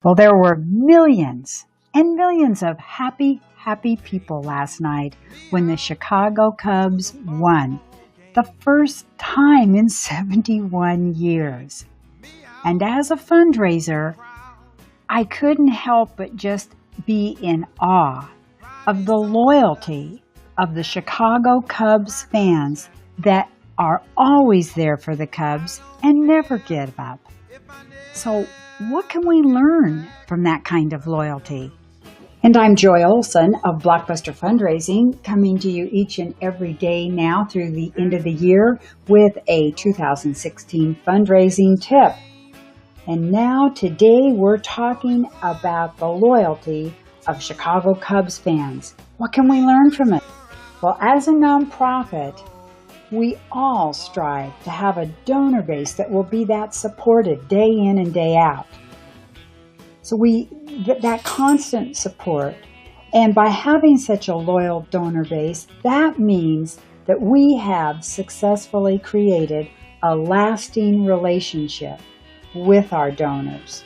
Well, there were millions and millions of happy people last night when the Chicago Cubs won. The first time in 71 years. And as a fundraiser, I couldn't help but just be in awe of the loyalty of the Chicago Cubs fans that are always there for the Cubs and never give up. So what can we learn from that kind of loyalty? And I'm Joy Olson of BlockBuster Fundraising, coming to you each and every day now through the end of the year with a 2016 fundraising tip. And now today we're talking about the loyalty of Chicago Cubs fans. What can we learn from it? Well, as a nonprofit, we all strive to have a donor base that will be that supported day in and day out. So we get that constant support. And by having such a loyal donor base, that means that we have successfully created a lasting relationship with our donors.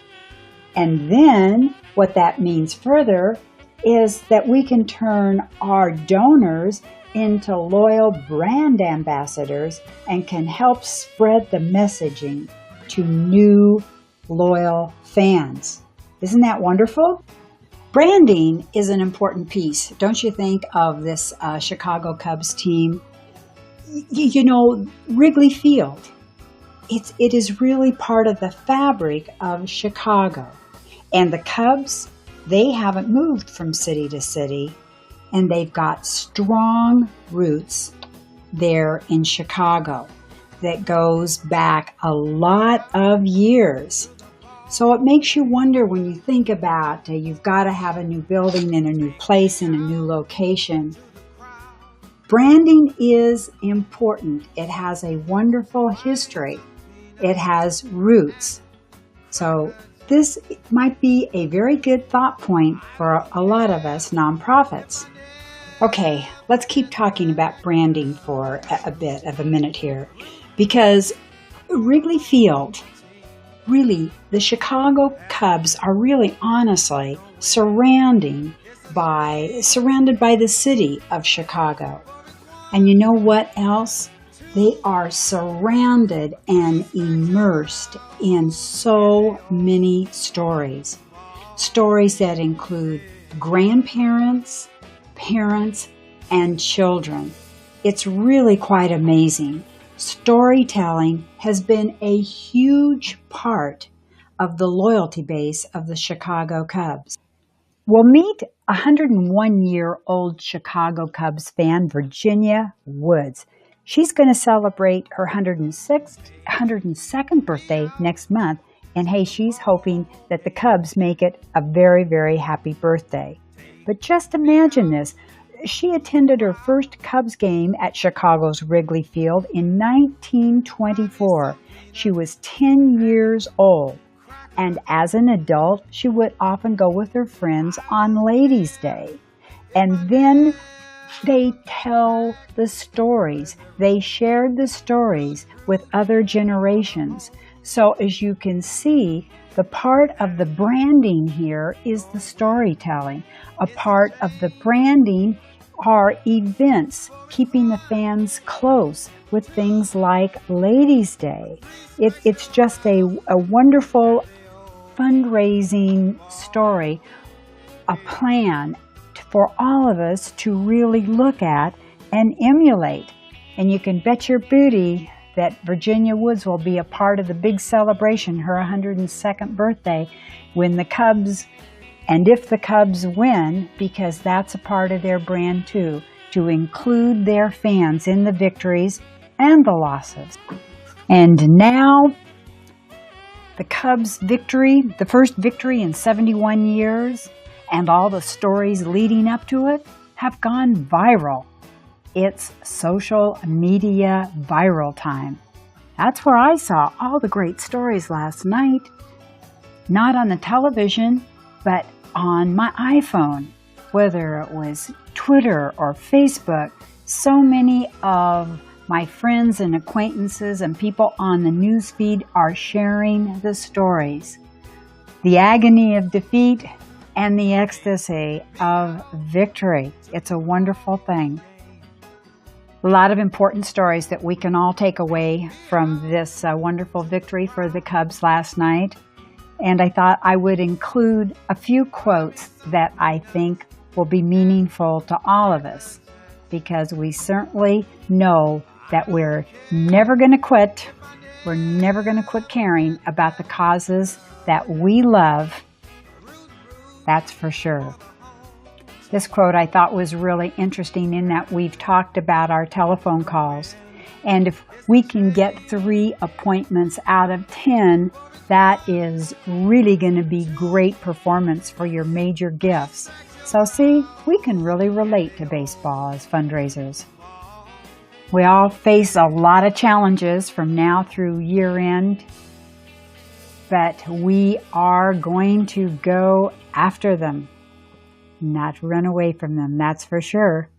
And then what that means further is that we can turn our donors into loyal brand ambassadors and can help spread the messaging to new loyal fans. Isn't that wonderful? Branding is an important piece, don't you think, of this Chicago Cubs team? You know, Wrigley Field, it is really part of the fabric of Chicago. And the Cubs, they haven't moved from city to city, and they've got strong roots there in Chicago that goes back a lot of years. So it makes you wonder when you think about you've got to have a new building in a new place in a new location. Branding is important. It has a wonderful history. It has roots. So this might be a very good thought point for a lot of us nonprofits. Okay, let's keep talking about branding for a minute here, because Wrigley Field, really, the Chicago Cubs are really honestly surrounded by the city of Chicago. And you know what else? They are surrounded and immersed in so many stories. Stories that include grandparents, parents, and children. It's really quite amazing. Storytelling has been a huge part of the loyalty base of the Chicago Cubs. We'll meet 101-year-old Chicago Cubs fan, Virginia Woods. She's going to celebrate her 102nd birthday next month, and hey, she's hoping that the Cubs make it a very, very happy birthday. But just imagine this. She attended her first Cubs game at Chicago's Wrigley Field in 1924. She was 10 years old. And as an adult, she would often go with her friends on Ladies' Day. And then they tell the stories. They shared the stories with other generations. So as you can see, the part of the branding here is the storytelling. A part of the branding are events, keeping the fans close with things like Ladies' Day. It's just a wonderful fundraising story, a plan for all of us to really look at and emulate. And you can bet your booty that Virginia Woods will be a part of the big celebration, her 102nd birthday, when the Cubs, and if the Cubs win, because that's a part of their brand too, to include their fans in the victories and the losses. And now, the Cubs' victory, the first victory in 71 years, and all the stories leading up to it have gone viral. It's social media viral time. That's where I saw all the great stories last night. Not on the television, but on my iPhone, whether it was Twitter or Facebook. So many of my friends and acquaintances and people on the news feed are sharing the stories. the agony of defeat, and the ecstasy of victory. It's a wonderful thing. A lot of important stories that we can all take away from this wonderful victory for the Cubs last night. And I thought I would include a few quotes that I think will be meaningful to all of us, because we certainly know that we're never going to quit. We're never going to quit caring about the causes that we love. That's for sure. This quote I thought was really interesting in that we've talked about our telephone calls. And if we can get 3 appointments out of 10, that is really going to be great performance for your major gifts. So see, we can really relate to baseball as fundraisers. We all face a lot of challenges from now through year end, but we are going to go after them, not run away from them, that's for sure.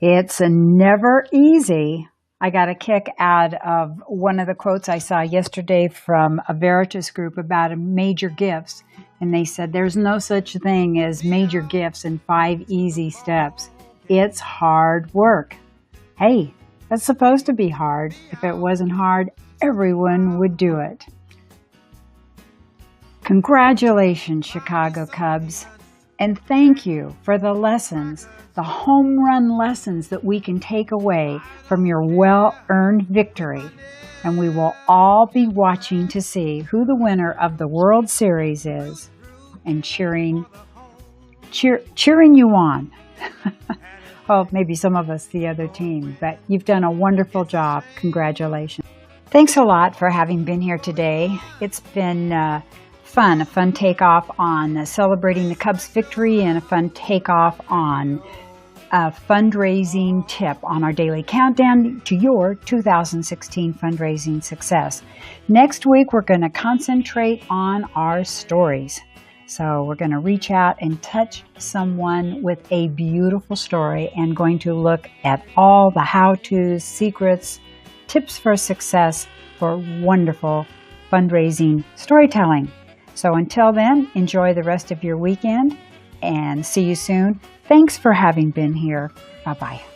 It's never easy. I got a kick out of one of the quotes I saw yesterday from a Veritas group about major gifts. And they said there's no such thing as major gifts in 5 easy steps. It's hard work. Hey, that's supposed to be hard. If it wasn't hard, everyone would do it. Congratulations, Chicago Cubs. And thank you for the lessons, the home run lessons that we can take away from your well-earned victory. And we will all be watching to see who the winner of the World Series is and cheering you on. Well, maybe some of us the other team, but you've done a wonderful job. Congratulations. Thanks a lot for having been here today. It's been a fun takeoff on celebrating the Cubs' victory and a fun takeoff on a fundraising tip on our daily countdown to your 2016 fundraising success. Next week, we're going to concentrate on our stories. So we're going to reach out and touch someone with a beautiful story and going to look at all the how-tos, secrets, tips for success for wonderful fundraising storytelling. So until then, enjoy the rest of your weekend and see you soon. Thanks for having been here. Bye-bye.